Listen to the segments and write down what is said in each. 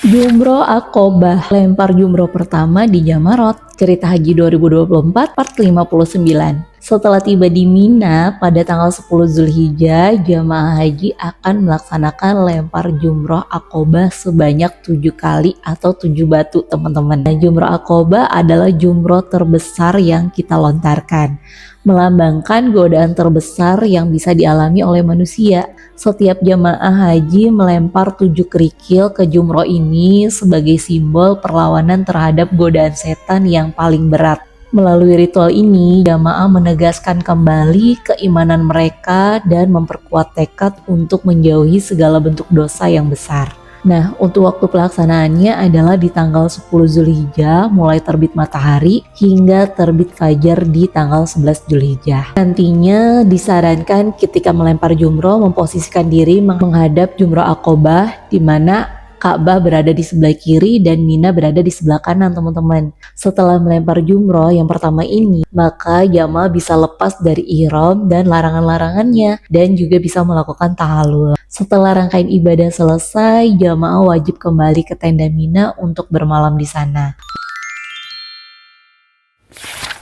Jumroh Aqobah, lempar jumroh pertama di Jamarot, cerita haji 2024 part 59. Setelah tiba di Mina pada tanggal 10 Zulhijjah, jamaah haji akan melaksanakan lempar jumroh Aqobah sebanyak 7 kali atau 7 batu, teman-teman. Dan jumroh Aqobah adalah jumroh terbesar yang kita lontarkan, melambangkan godaan terbesar yang bisa dialami oleh manusia. Setiap jamaah haji melempar 7 kerikil ke jumroh ini sebagai simbol perlawanan terhadap godaan setan yang paling berat. Melalui ritual ini, jamaah menegaskan kembali keimanan mereka dan memperkuat tekad untuk menjauhi segala bentuk dosa yang besar. Nah, untuk waktu pelaksanaannya adalah di tanggal 10 Zulhijjah mulai terbit matahari hingga terbit fajar di tanggal 11 Zulhijjah. Nantinya disarankan ketika melempar jumroh memposisikan diri menghadap jumroh Aqobah, di mana Ka'bah berada di sebelah kiri dan Mina berada di sebelah kanan, teman-teman. Setelah melempar jumroh yang pertama ini, maka jamaah bisa lepas dari ihram dan larangan-larangannya dan juga bisa melakukan tahallul. Setelah rangkaian ibadah selesai, jamaah wajib kembali ke tenda Mina untuk bermalam di sana.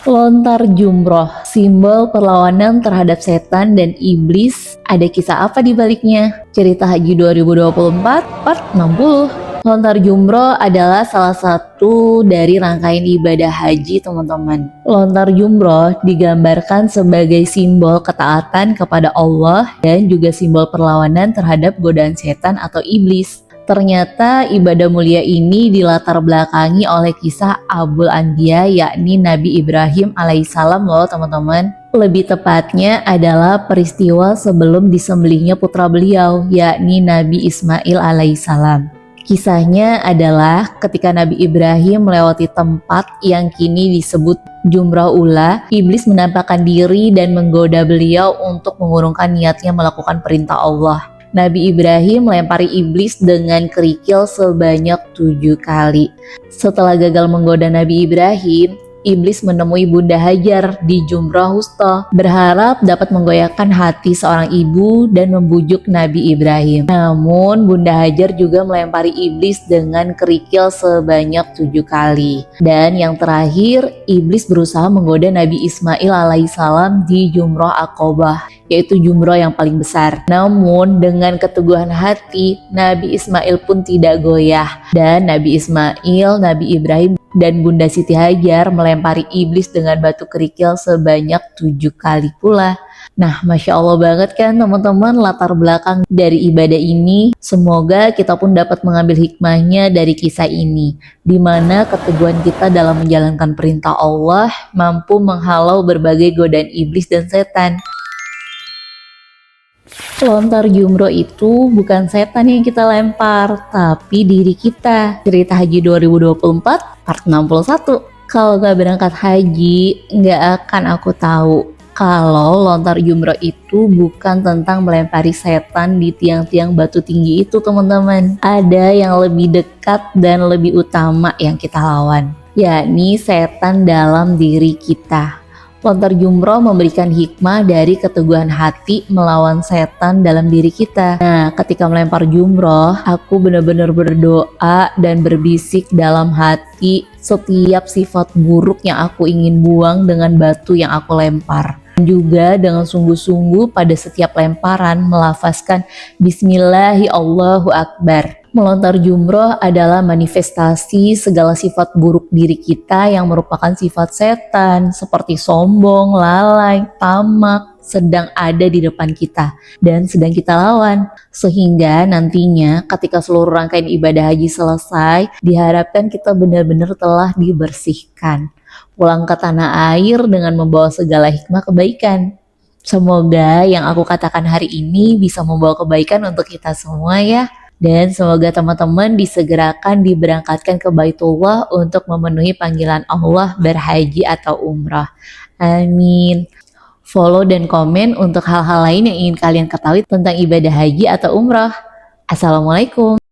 Lontar jumroh, simbol perlawanan terhadap setan dan iblis. Ada kisah apa di baliknya? Cerita haji 2024 part 60. Lontar jumroh adalah salah satu dari rangkaian ibadah haji, teman-teman. Lontar jumroh digambarkan sebagai simbol ketaatan kepada Allah dan juga simbol perlawanan terhadap godaan setan atau iblis. Ternyata ibadah mulia ini dilatar belakangi oleh kisah Abul Anbiya, yakni Nabi Ibrahim alaihissalam loh, teman-teman. Lebih tepatnya adalah peristiwa sebelum disembelihnya putra beliau, yakni Nabi Ismail alaihissalam. Kisahnya adalah ketika Nabi Ibrahim melewati tempat yang kini disebut Jumrah Ula, iblis menampakkan diri dan menggoda beliau untuk mengurungkan niatnya melakukan perintah Allah. Nabi Ibrahim melempari iblis dengan kerikil sebanyak 7 kali. Setelah gagal menggoda Nabi Ibrahim, iblis menemui Bunda Hajar di Jumrah Wusta, berharap dapat menggoyahkan hati seorang ibu dan membujuk Nabi Ibrahim. Namun Bunda Hajar juga melempari iblis dengan kerikil sebanyak 7 kali. Dan yang terakhir, iblis berusaha menggoda Nabi Ismail alaihissalam di Jumrah Aqobah, yaitu jumroh yang paling besar. Namun dengan keteguhan hati, Nabi Ismail pun tidak goyah. Dan Nabi Ismail, Nabi Ibrahim, dan Bunda Siti Hajar melempari iblis dengan batu kerikil sebanyak 7 kali pula. Nah, Masya Allah banget kan teman-teman latar belakang dari ibadah ini. Semoga kita pun dapat mengambil hikmahnya dari kisah ini, di mana keteguhan kita dalam menjalankan perintah Allah mampu menghalau berbagai godaan iblis dan setan. Lontar jumroh itu bukan setan yang kita lempar, tapi diri kita. Cerita haji 2024 part 61. Kalau gak berangkat haji, gak akan aku tahu kalau lontar jumroh itu bukan tentang melempari setan di tiang-tiang batu tinggi itu, teman-teman. Ada yang lebih dekat dan lebih utama yang kita lawan, yakni setan dalam diri kita. Lontar jumroh memberikan hikmah dari keteguhan hati melawan setan dalam diri kita. Nah, ketika melempar jumroh, aku benar-benar berdoa dan berbisik dalam hati setiap sifat buruk yang aku ingin buang dengan batu yang aku lempar. Juga dengan sungguh-sungguh pada setiap lemparan melafazkan Bismillahi Allahu Akbar. Melontar jumroh adalah manifestasi segala sifat buruk diri kita yang merupakan sifat setan seperti sombong, lalai, tamak sedang ada di depan kita dan sedang kita lawan. Sehingga nantinya ketika seluruh rangkaian ibadah haji selesai, diharapkan kita benar-benar telah dibersihkan, pulang ke tanah air dengan membawa segala hikmah kebaikan. Semoga yang aku katakan hari ini bisa membawa kebaikan untuk kita semua ya. Dan semoga teman-teman disegerakan diberangkatkan ke Baitullah untuk memenuhi panggilan Allah berhaji atau umrah. Amin. Follow dan komen untuk hal-hal lain yang ingin kalian ketahui tentang ibadah haji atau umrah. Assalamualaikum.